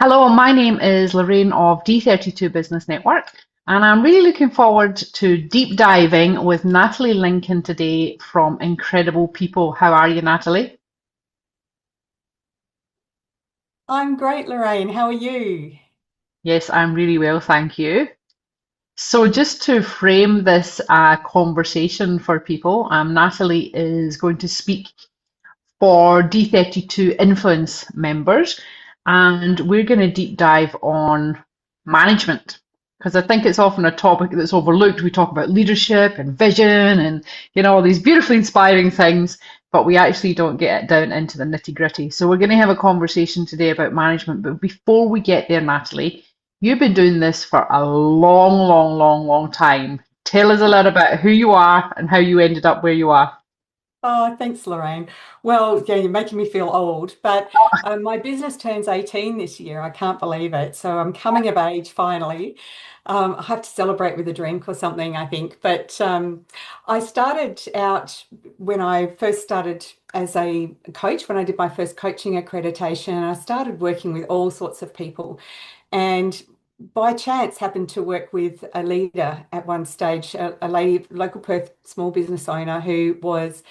Hello, my name is Lorraine of D32 Business Network, and I'm really looking forward to deep diving with Natalie Lincoln today from Incredible People. How are you, Natalie? I'm great, Lorraine. How are you? Yes, I'm really well, thank you. So, just to frame this conversation for people, Natalie is going to speak for D32 Influence members, and we're going to deep dive on management because I think it's often a topic that's overlooked. We talk about leadership and vision and all these beautifully inspiring things, but we actually don't get down into the nitty gritty. So we're going to have a conversation today about management. But before we get there, Natalie, you've been doing this for a long, long, long, long time. Tell us a little about who you are and how you ended up where you are. Oh, thanks, Lorraine. Well, yeah, you're making me feel old, but my business turns 18 this year. I can't believe it. So I'm coming of age finally. I have to celebrate with a drink or something, I think. But I started out when I first started as a coach, when I did my first coaching accreditation, I started working with all sorts of people. And by chance happened to work with a leader at one stage, a lady, local Perth small business owner who was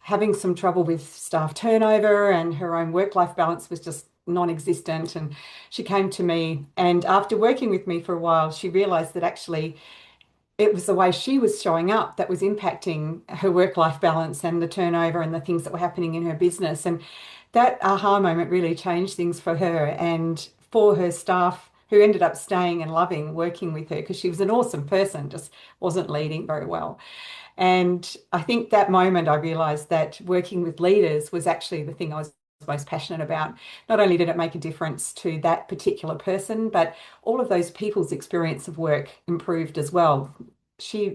having some trouble with staff turnover and her own work-life balance was just non-existent. And she came to me, and after working with me for a while, she realized that actually it was the way she was showing up that was impacting her work-life balance and the turnover and the things that were happening in her business. And that aha moment really changed things for her and for her staff who ended up staying and loving working with her because she was an awesome person, just wasn't leading very well. And I think that moment I realized that working with leaders was actually the thing I was most passionate about. Not only did it make a difference to that particular person, but all of those people's experience of work improved as well.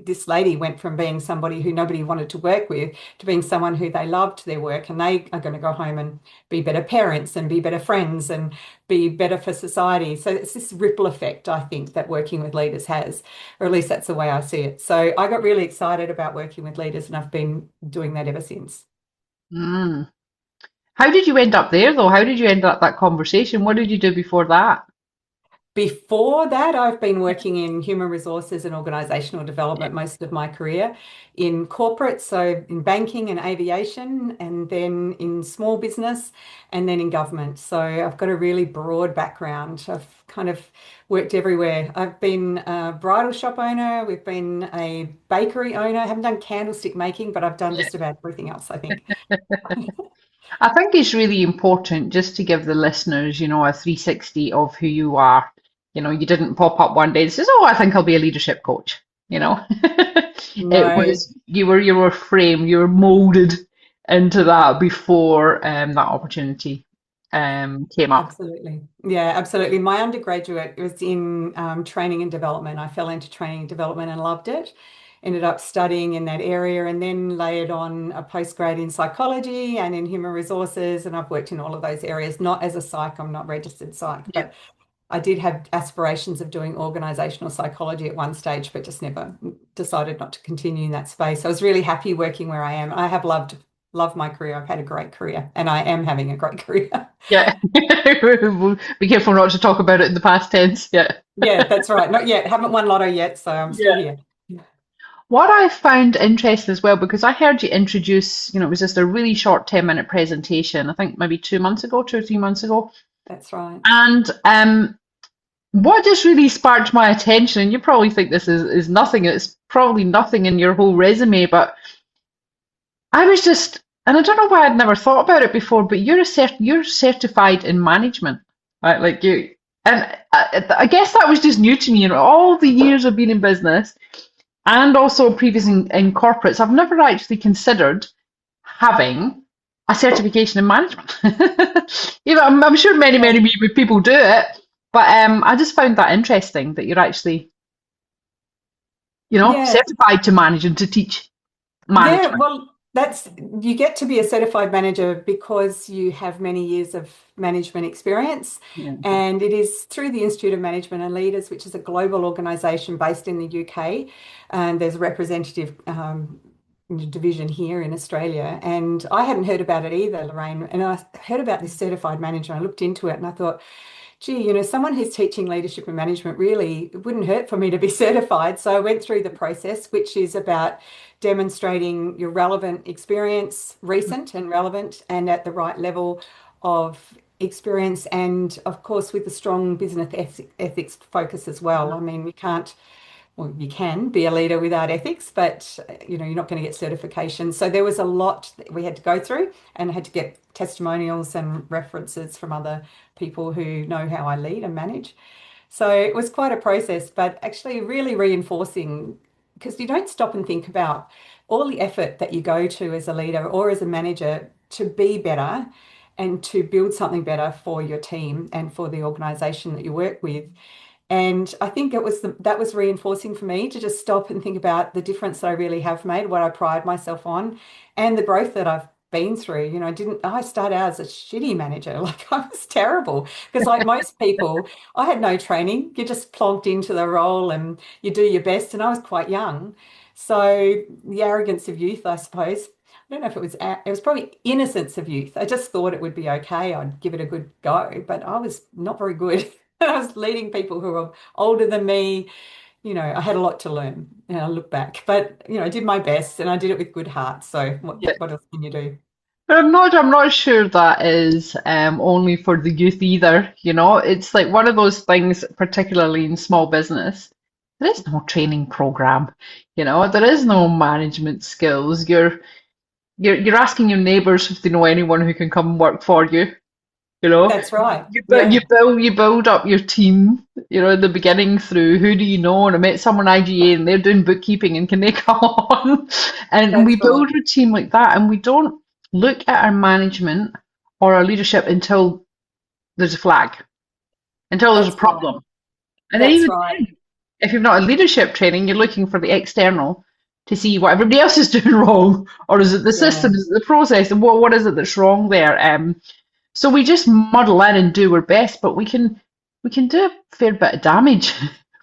This lady went from being somebody who nobody wanted to work with to being someone who they loved their work and they are going to go home and be better parents and be better friends and be better for society. So it's this ripple effect, I think, that working with leaders has, or at least that's the way I see it. So I got really excited about working with leaders and I've been doing that ever since. Mm. How did you end up there, though? How did you end up that conversation? What did you do before that? Before that, I've been working in human resources and organizational Yeah. development most of my career in corporate, so in banking and aviation, and then in small business, and then in government. So I've got a really broad background. I've kind of worked everywhere. I've been a bridal shop owner, we've been a bakery owner. I haven't done candlestick making, but I've done Yeah. just about everything else, I think. I think it's really important just to give the listeners, a 360 of who you are. You didn't pop up one day and says, "Oh, I think I'll be a leadership coach." It No. was you were framed, you were molded into that before that opportunity came up. Absolutely. Yeah, absolutely. My undergraduate was in training and development. I fell into training and development and loved it. Ended up studying in that area and then layered on a postgrad in psychology and in human resources. And I've worked in all of those areas, not as a psych, I'm not registered psych, Yeah. but I did have aspirations of doing organizational psychology at one stage, but just never decided not to continue in that space. I was really happy working where I am. I have loved my career. I've had a great career and I am having a great career. Yeah. Be careful not to talk about it in the past tense. Yeah. Yeah, that's right. Not yet. Haven't won lotto yet, so I'm still Yeah. here. What I found interesting as well, because I heard you introduce, it was just a really short 10-minute presentation, I think maybe 2 months ago, 2 or 3 months ago. That's right. And what just really sparked my attention, and you probably think this is nothing, it's probably nothing in your whole resume, but I was just, and I don't know why I'd never thought about it before, but you're certified in management, right? Like and I guess that was just new to me. All the years I've been in business, and also previous in corporates, I've never actually considered having a certification in management. I'm sure many, Yeah. many people do it, but I just found that interesting that you're actually, Yeah. certified to manage and to teach Yeah. management. Well, that's you get to be a certified manager because you have many years of management experience. Yeah. And it is through the Institute of Management and Leaders, which is a global organisation based in the UK. And there's a representative division here in Australia. And I hadn't heard about it either, Lorraine. And I heard about this certified manager. I looked into it and I thought, gee, someone who's teaching leadership and management really it wouldn't hurt for me to be certified. So I went through the process, which is about demonstrating your relevant experience, recent and relevant, and at the right level of experience, and of course with a strong business ethics focus as well. I mean, we can't well, you can be a leader without ethics, but you're not going to get certification. So there was a lot that we had to go through and had to get testimonials and references from other people who know how I lead and manage. So it was quite a process, but actually really reinforcing because you don't stop and think about all the effort that you go to as a leader or as a manager to be better and to build something better for your team and for the organization that you work with. And I think that was reinforcing for me to just stop and think about the difference that I really have made, what I pride myself on, and the growth that I've been through. I started out as a shitty manager, like I was terrible because like most people, I had no training. You just plonked into the role and you do your best. And I was quite young. So the arrogance of youth, I suppose. I don't know if it was probably innocence of youth. I just thought it would be okay. I'd give it a good go, but I was not very good. I was leading people who were older than me. I had a lot to learn and I look back, but I did my best and I did it with good heart. So Yeah. what else can you do? But I'm not sure that is only for the youth either, you know. It's like one of those things, particularly in small business. There is no training program, you know. There is no management skills. You're asking your neighbours if they know anyone who can come and work for you, you know. That's right. You Yeah, build up your team, you know, in the beginning through who do you know, and I met someone IGA and they're doing bookkeeping and can they come on? And we that's right. build a team like that, and we don't look at our management or our leadership until there's a flag, until there's a That's right. problem. And then That's even right. then, if you've not a leadership training, you're looking for the external to see what everybody else is doing wrong, or is it the Yeah. system, is it the process, and what is it that's wrong there? So we just muddle in and do our best, but we can do a fair bit of damage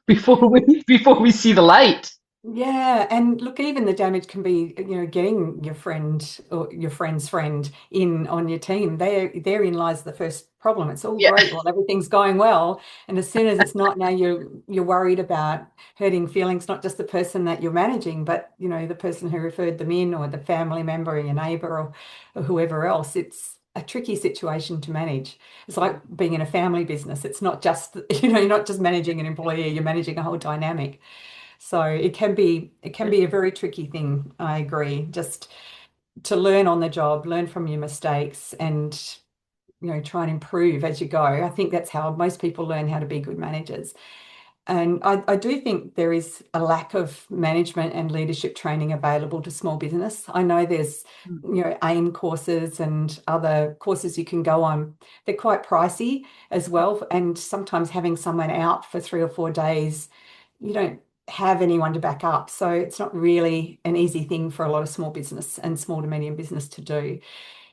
before we see the light. Yeah, and look, even the damage can be, getting your friend or your friend's friend in on your team. Therein lies the first problem. It's all Yeah. great while everything's going well, and as soon as it's not, now you're worried about hurting feelings, not just the person that you're managing, but the person who referred them in, or the family member, or your neighbor, or whoever else. It's a tricky situation to manage. It's like being in a family business. It's not just, you're not just managing an employee, you're managing a whole dynamic. So it can be a very tricky thing. I agree. Just to learn on the job, learn from your mistakes, and try and improve as you go. I think that's how most people learn how to be good managers. And I do think there is a lack of management and leadership training available to small business. I know there's, AIM courses and other courses you can go on. They're quite pricey as well. And sometimes having someone out for 3 or 4 days, you don't have anyone to back up. So it's not really an easy thing for a lot of small business and small to medium business to do.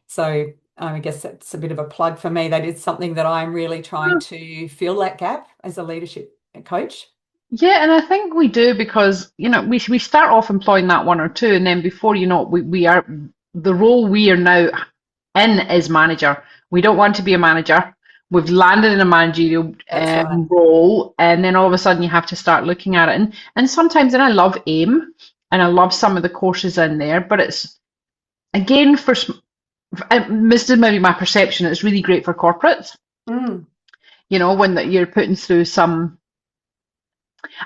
So I guess that's a bit of a plug for me. That is something that I'm really trying to fill that gap as a leadership coach. Yeah, and I think we do because, you know, we start off employing that one or two, and then before you know it, we are the role we are now in is manager. We don't want to be a manager. We've landed in a managerial That's right. role, and then all of a sudden you have to start looking at it. And sometimes, and I love AIM, and I love some of the courses in there, but it's again this is maybe my perception. It's really great for corporates. Mm, You know, when you're putting through some.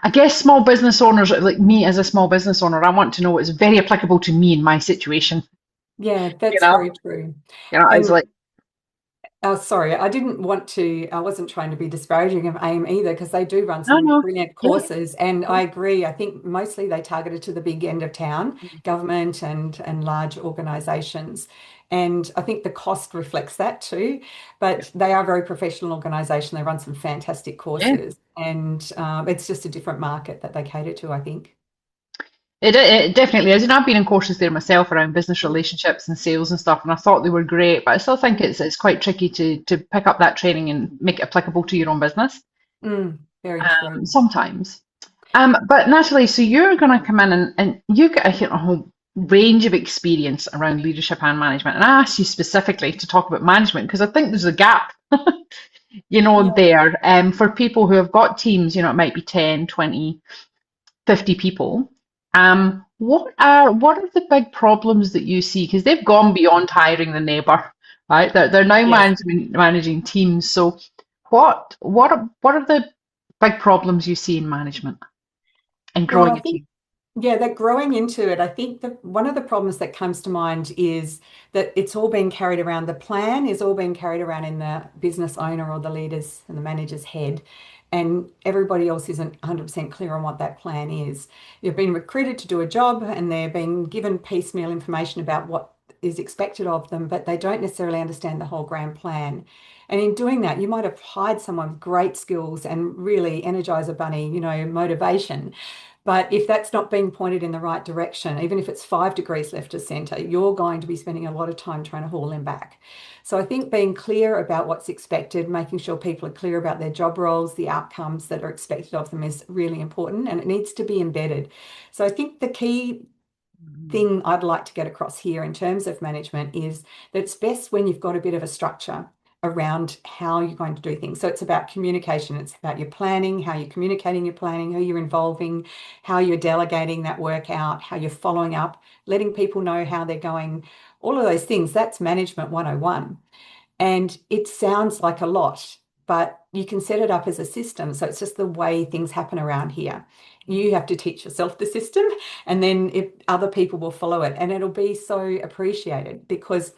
I guess small business owners, like me as a small business owner, I want to know it's very applicable to me in my situation. yeah, You that's know, very true. it's And like sorry, I wasn't trying to be disparaging of AIM either, because they do run no, some no, brilliant yeah, courses. And yeah, I agree. I think mostly they targeted to the big end of town, government and large organizations. And I think the cost reflects that too. But they are a very professional organization. They run some fantastic yeah. courses. And it's just a different market that they cater to, I think. It definitely is. You know, I've been in courses there myself around business relationships and sales and stuff, and I thought they were great, but I still think it's quite tricky to pick up that training and make it applicable to your own business. Very true. Sometimes. But Natalie, so you're going to come in and you get a whole range of experience around leadership and management. And I asked you specifically to talk about management because I think there's a gap Yeah. there. For people who have got teams, it might be 10, 20, 50 people. What are the big problems that you see? Because they've gone beyond hiring the neighbor, right? They're now Yes. managing teams. So what are the big problems you see in management and Well, growing I a think team? yeah, that growing into it, I think that one of the problems that comes to mind is that it's all being carried around. The plan is all being carried around in the business owner or the leader's and the manager's head, and everybody else isn't 100% clear on what that plan is. You've been recruited to do a job and they're being given piecemeal information about what is expected of them, but they don't necessarily understand the whole grand plan. And in doing that, you might have hired someone with great skills and really energizer bunny, motivation. But if that's not being pointed in the right direction, even if it's 5 degrees left of center, you're going to be spending a lot of time trying to haul them back. So I think being clear about what's expected, making sure people are clear about their job roles, the outcomes that are expected of them is really important and it needs to be embedded. So I think the key thing I'd like to get across here in terms of management is that it's best when you've got a bit of a structure around how you're going to do things. So it's about communication, it's about your planning, how you're communicating your planning, who you're involving, how you're delegating that work out, how you're following up, letting people know how they're going, all of those things. That's management 101. And it sounds like a lot, but you can set it up as a system. So it's just the way things happen around here. You have to teach yourself the system, and then if other people will follow it, and it'll be so appreciated because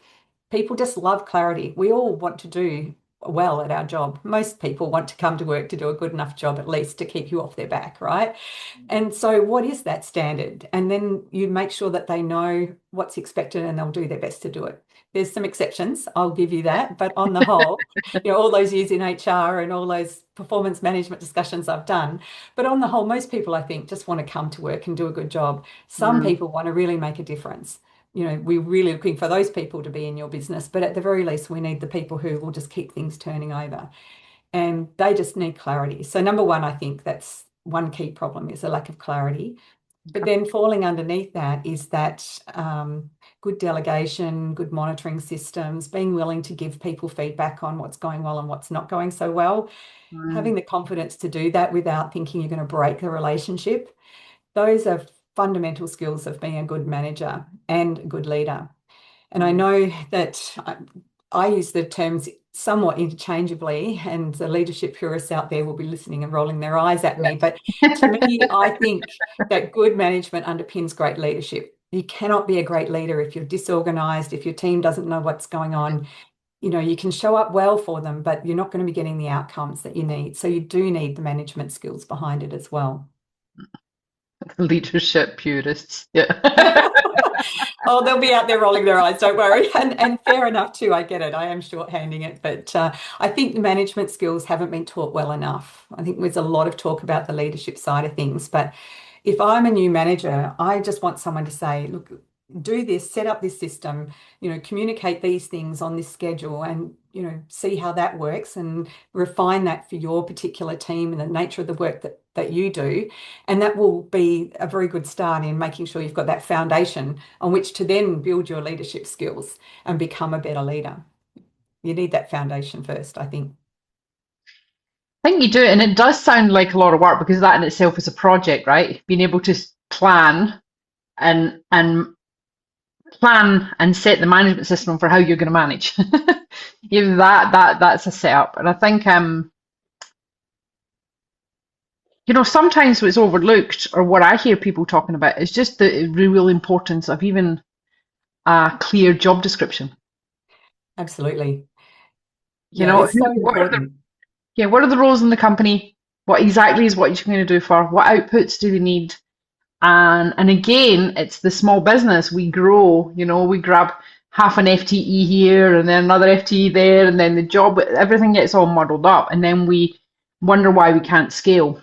people just love clarity. We all want to do well at our job. Most people want to come to work to do a good enough job, at least to keep you off their back, right? And so, what is that standard? And then you make sure that they know what's expected and they'll do their best to do it. There's some exceptions, I'll give you that. But on the whole, all those years in HR and all those performance management discussions I've done. But on the whole, most people, I think, just want to come to work and do a good job. Some Mm, people want to really make a difference. We're really looking for those people to be in your business, but at the very least, we need the people who will just keep things turning over. And they just need clarity. So, number one, I think that's one key problem is a lack of clarity. But okay. then falling underneath that is that good delegation, good monitoring systems, being willing to give people feedback on what's going well and what's not going so well, Mm, having the confidence to do that without thinking you're going to break the relationship. Those are fundamental skills of being a good manager and a good leader. And I mm. know that I use the terms somewhat interchangeably, and the leadership purists out there will be listening and rolling their eyes at me. But to me, I think that good management underpins great leadership. You cannot be a great leader if you're disorganized, if your team doesn't know what's going on. You can show up well for them, but you're not going to be getting the outcomes that you need. So you do need the management skills behind it as well. Leadership purists. Yeah. Oh, they'll be out there rolling their eyes, don't worry. And fair enough too, I get it. I am shorthanding it, but I think the management skills haven't been taught well enough. I think there's a lot of talk about the leadership side of things, but if I'm a new manager, I just want someone to say, look, do this, set up this system, communicate these things on this schedule and, see how that works and refine that for your particular team and the nature of the work that you do. And that will be a very good start in making sure you've got that foundation on which to then build your leadership skills and become a better leader. You need that foundation first, I think. I think you do, and it does sound like a lot of work because that in itself is a project, right? Being able to plan and plan and set the management system for how you're going to manage. Even that's a setup, and I think sometimes what's overlooked or what I hear people talking about is just the real importance of even a clear job description. Absolutely. You Yeah, know, it's so important. what are the roles in the company? What exactly is what you're going to do for? What outputs do they need? And again, it's the small business. We grow, we grab half an FTE here and then another FTE there, and then the job, everything gets all muddled up, and then we wonder why we can't scale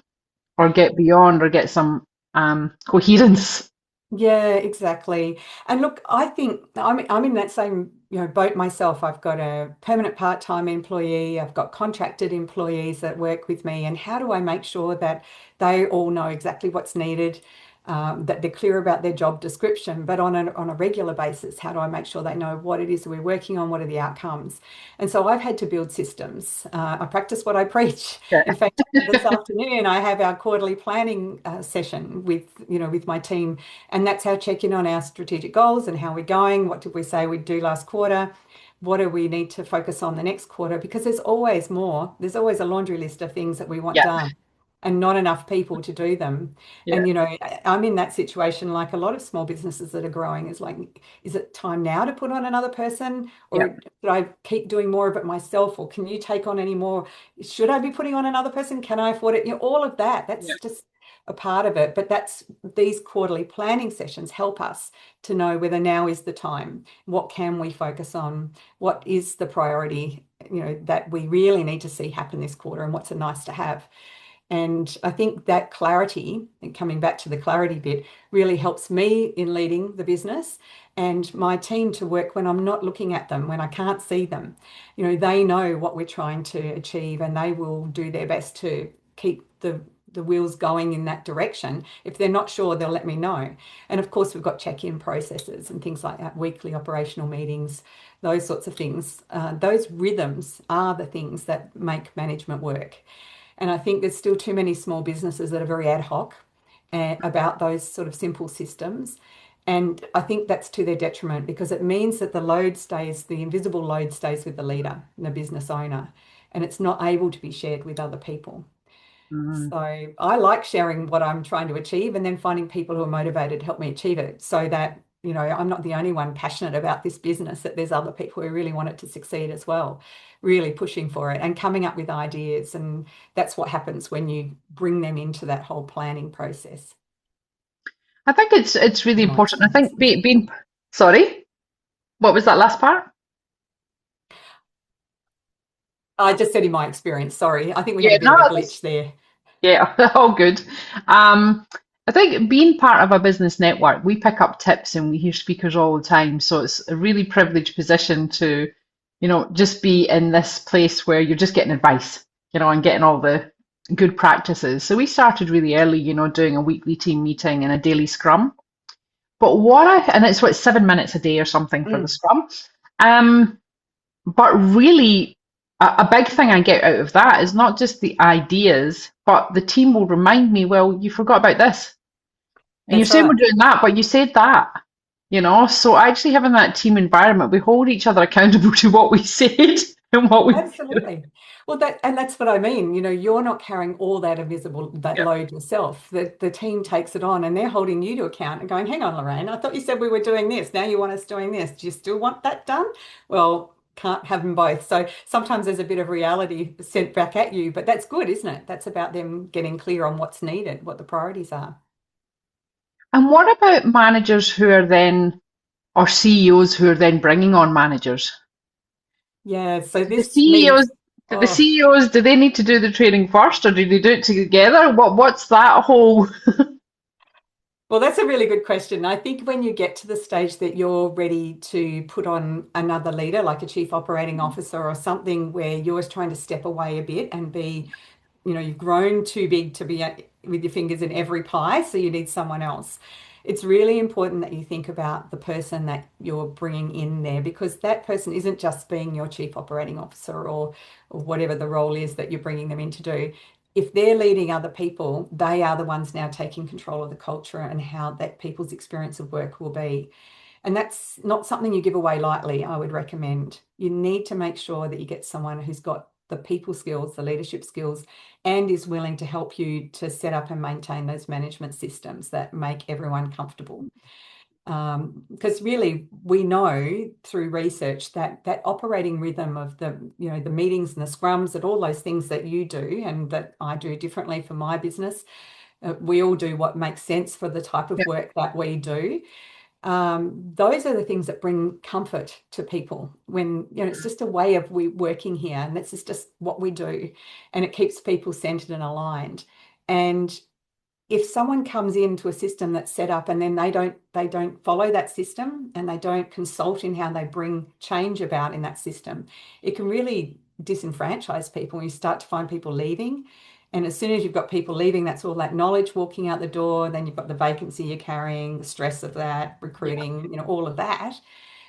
or get beyond or get some coherence. Yeah, exactly. And look, I think I'm in that same, boat myself. I've got a permanent part-time employee, I've got contracted employees that work with me, and how do I make sure that they all know exactly what's needed? that they're clear about their job description, but on a regular basis, how do I make sure they know what it is that we're working on, what are the outcomes? And so I've had to build systems. I practice what I preach. In Yeah. fact, this afternoon I have our quarterly planning session with my team, and that's our check-in on our strategic goals and how we're going. What did we say we'd do last quarter? What do we need to focus on the next quarter? Because there's always more. There's always a laundry list of things that we want Yeah. done and not enough people to do them. Yeah. And, I'm in that situation like a lot of small businesses that are growing is like, is it time now to put on another person? Yeah. Or should I keep doing more of it myself? Or can you take on any more? Should I be putting on another person? Can I afford it? All of that. Yeah. That's just a part of it. But these quarterly planning sessions help us to know whether now is the time. What can we focus on? What is the priority, that we really need to see happen this quarter, and what's a nice to have? And I think that clarity, and coming back to the clarity bit, really helps me in leading the business and my team to work when I'm not looking at them, when I can't see them. They know what we're trying to achieve, and they will do their best to keep the wheels going in that direction. If they're not sure, they'll let me know. And of course, we've got check-in processes and things like that, weekly operational meetings, those sorts of things. Those rhythms are the things that make management work. And I think there's still too many small businesses that are very ad hoc about those sort of simple systems. And I think that's to their detriment, because it means that the invisible load stays with the leader, the business owner, and it's not able to be shared with other people. Mhm. So I like sharing what I'm trying to achieve and then finding people who are motivated to help me achieve it, so that, I'm not the only one passionate about this business, that there's other people who really want it to succeed as well, really pushing for it and coming up with ideas. And that's what happens when you bring them into that whole planning process, I think it's really in my important. I experience. think being sorry, what was that last part? I just said in my experience, sorry. I think we had Yeah, a bit no, of a that's glitch there. yeah, all good. I think being part of a business network, we pick up tips and we hear speakers all the time. So it's a really privileged position to, just be in this place where you're just getting advice, and getting all the good practices. So we started really early, doing a weekly team meeting and a daily scrum. But and it's 7 minutes a day or something for the Mm, scrum. Um, but really, a big thing I get out of that is not just the ideas, but the team will remind me, well, you forgot about this. And you're that's saying we're right. doing that, but you said that, So actually having that team environment, we hold each other accountable to what we said and what we. Absolutely. Well, that's what I mean. You're not carrying all that Yeah. load yourself. The team takes it on, and they're holding you to account and going, hang on, Lorraine, I thought you said we were doing this. Now you want us doing this. Do you still want that done? Well, can't have them both. So sometimes there's a bit of reality sent back at you, but that's good, isn't it? That's about them getting clear on what's needed, what the priorities are. And what about managers who are then, or CEOs who are then bringing on managers? Yeah. So Do the this CEOs, means, do the oh, CEOs, do they need to do the training first, or do they do it together? What's that whole? well, that's a really good question. I think when you get to the stage that you're ready to put on another leader, like a chief operating officer or something, where you're trying to step away a bit and be, you've grown too big to be with your fingers in every pie, so you need someone else. It's really important that you think about the person that you're bringing in there, because that person isn't just being your chief operating officer or whatever the role is that you're bringing them in to do. If they're leading other people, they are the ones now taking control of the culture and how that people's experience of work will be. And that's not something you give away lightly, I would recommend. You need to make sure that you get someone who's got the people skills, the leadership skills, and is willing to help you to set up and maintain those management systems that make everyone comfortable. Because really, we know through research that that operating rhythm of the meetings and the scrums and all those things that you do and that I do differently for my business, we all do what makes sense for the type of work that we do. Those are the things that bring comfort to people when, it's just a way of we working here, and this is just what we do, and it keeps people centered and aligned. And if someone comes into a system that's set up and then they don't follow that system and they don't consult in how they bring change about in that system, it can really disenfranchise people. You start to find people leaving, And as soon as you've got people leaving, that's all that knowledge walking out the door. Then you've got the vacancy you're carrying, the stress of that, Yeah. recruiting, all of that.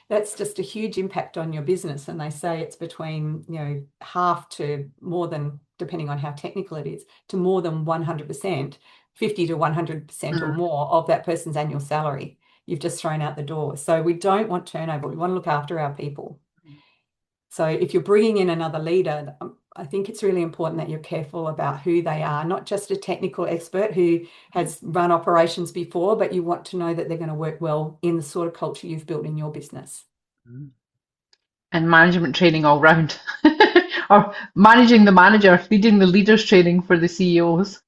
That's just a huge impact on your business. And they say it's between, half to more than, depending on how technical it is, to more than 100%, 50 to 100% or Mm. more of that person's annual salary you've just thrown out the door. So we don't want turnover. We want to look after our people. So if you're bringing in another leader, I think it's really important that you're careful about who they are, not just a technical expert who has run operations before, but you want to know that they're going to work well in the sort of culture you've built in your business. Mm. And management training all round. Or managing the manager, leading the leaders training for the CEOs. Yeah.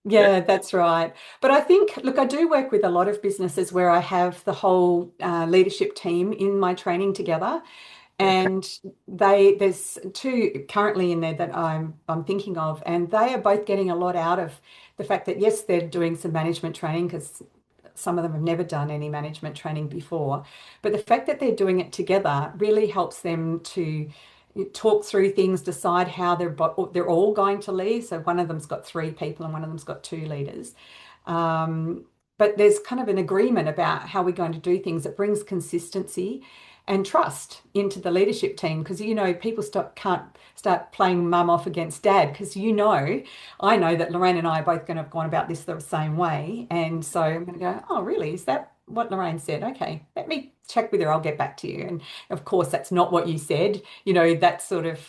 Yeah, that's right. But I think, look, I do work with a lot of businesses where I have the whole leadership team in my training together. Okay. And there's two currently in there that I'm thinking of, and they are both getting a lot out of the fact that yes, they're doing some management training because some of them have never done any management training before. But the fact that they're doing it together really helps them to talk through things, decide how they're all going to lead. So one of them's got three people and one of them's got two leaders. Um, but there's kind of an agreement about how we're going to do things that brings consistency and trust into the leadership team because people can't start playing mum off against dad because I know that Lorraine and I are both going to have gone about this the same way, and so I'm going to go, oh really, is that what Lorraine said? Okay, let me check with her, I'll get back to you. And of course that's not what you said. That sort of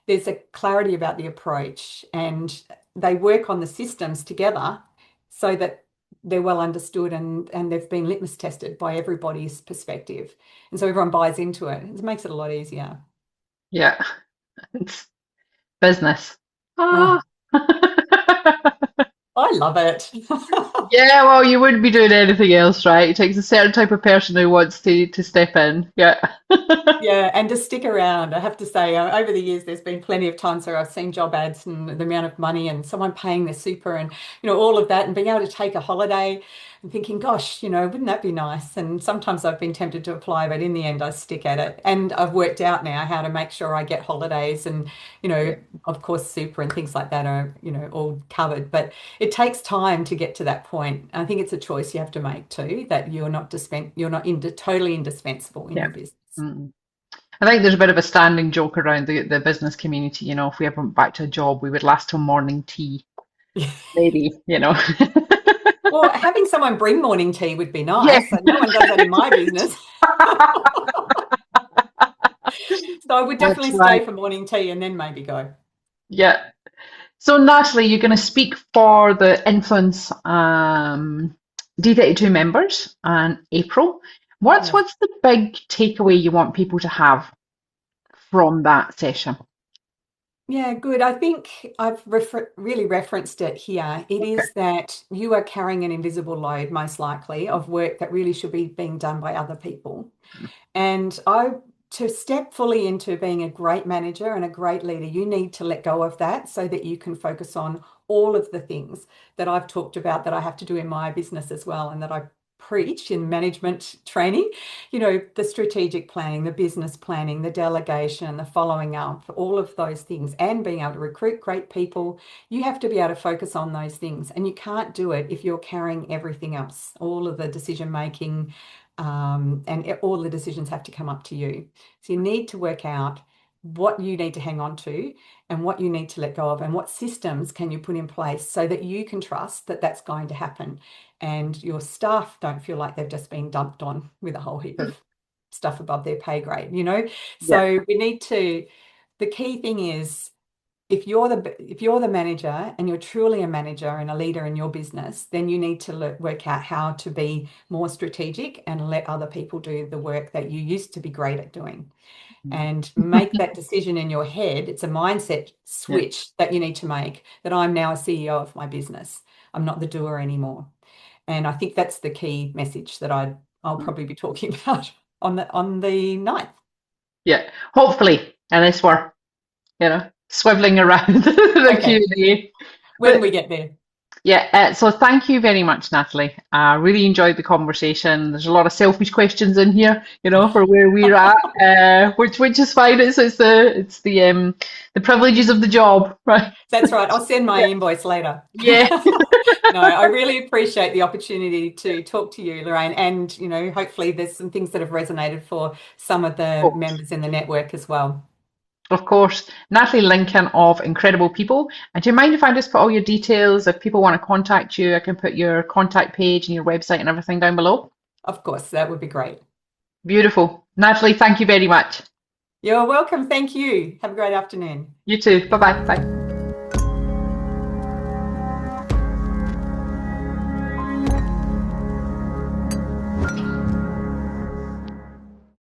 there's a clarity about the approach, and they work on the systems together so that they're well understood and they've been litmus tested by everybody's perspective. And so everyone buys into it. It makes it a lot easier. Yeah. It's business. Oh, Ah. I love it. Yeah, well, you wouldn't be doing anything else, right? It takes a certain type of person who wants to step in. Yeah. Yeah, and to stick around, I have to say, over the years, there's been plenty of times where I've seen job ads and the amount of money and someone paying their super and, all of that and being able to take a holiday and thinking, gosh, wouldn't that be nice? And sometimes I've been tempted to apply, but in the end, I stick at it. And I've worked out now how to make sure I get holidays and, Yeah. of course, super and things like that are, all covered. But it takes time to get to that point. I think it's a choice you have to make too, that you're not totally indispensable in Yeah. your business. Mm. I think there's a bit of a standing joke around the business community. If we ever went back to a job, we would last till morning tea, maybe. Well, having someone bring morning tea would be Yeah, nice. No one does that in my business. So I would that's definitely right. stay for morning tea and then maybe go. Yeah. So Natalie, you're going to speak for the Influence D32 members in April. What's Yes. what's the big takeaway you want people to have from that session? Yeah, good. I think I've really referenced it here. It Okay. is that you are carrying an invisible load, most likely, of work that really should be being done by other people. And to step fully into being a great manager and a great leader, you need to let go of that so that you can focus on all of the things that I've talked about that I have to do in my business as well and that I preach in management training, the strategic planning, the business planning, the delegation, the following up, all of those things, and being able to recruit great people. You have to be able to focus on those things. And you can't do it if you're carrying everything else, all of the decision making, and all the decisions have to come up to you. So you need to work out what you need to hang on to and what you need to let go of and what systems can you put in place so that you can trust that that's going to happen and your staff don't feel like they've just been dumped on with a whole heap of stuff above their pay grade. Yeah. So the key thing is if you're the manager and you're truly a manager and a leader in your business, then you need to work out how to be more strategic and let other people do the work that you used to be great at doing and make that decision in your head. It's a mindset Yeah. switch that you need to make that I'm now a CEO of my business. I'm not the doer anymore. And I think that's the key message that I'll probably be talking about on the 9th. Yeah. Hopefully, unless we're swiveling around the Okay, Q&A. when But we get there. Yeah, so thank you very much, Natalie. I really enjoyed the conversation. There's a lot of selfish questions in here, for where we're at, which is fine. It's the privileges of the job, right? That's right. I'll send my Yeah, invoice later. yeah, No, I really appreciate the opportunity to talk to you, Lorraine, and hopefully there's some things that have resonated for some of the of members in the network as well. of course. Natalie Lincoln of Incredible People. And do you mind if I just put all your details? If people want to contact you, I can put your contact page and your website and everything down below. Of course, that would be great. Beautiful. Natalie, thank you very much. You're welcome. Thank you. Have a great afternoon. You too. Bye-bye. Bye.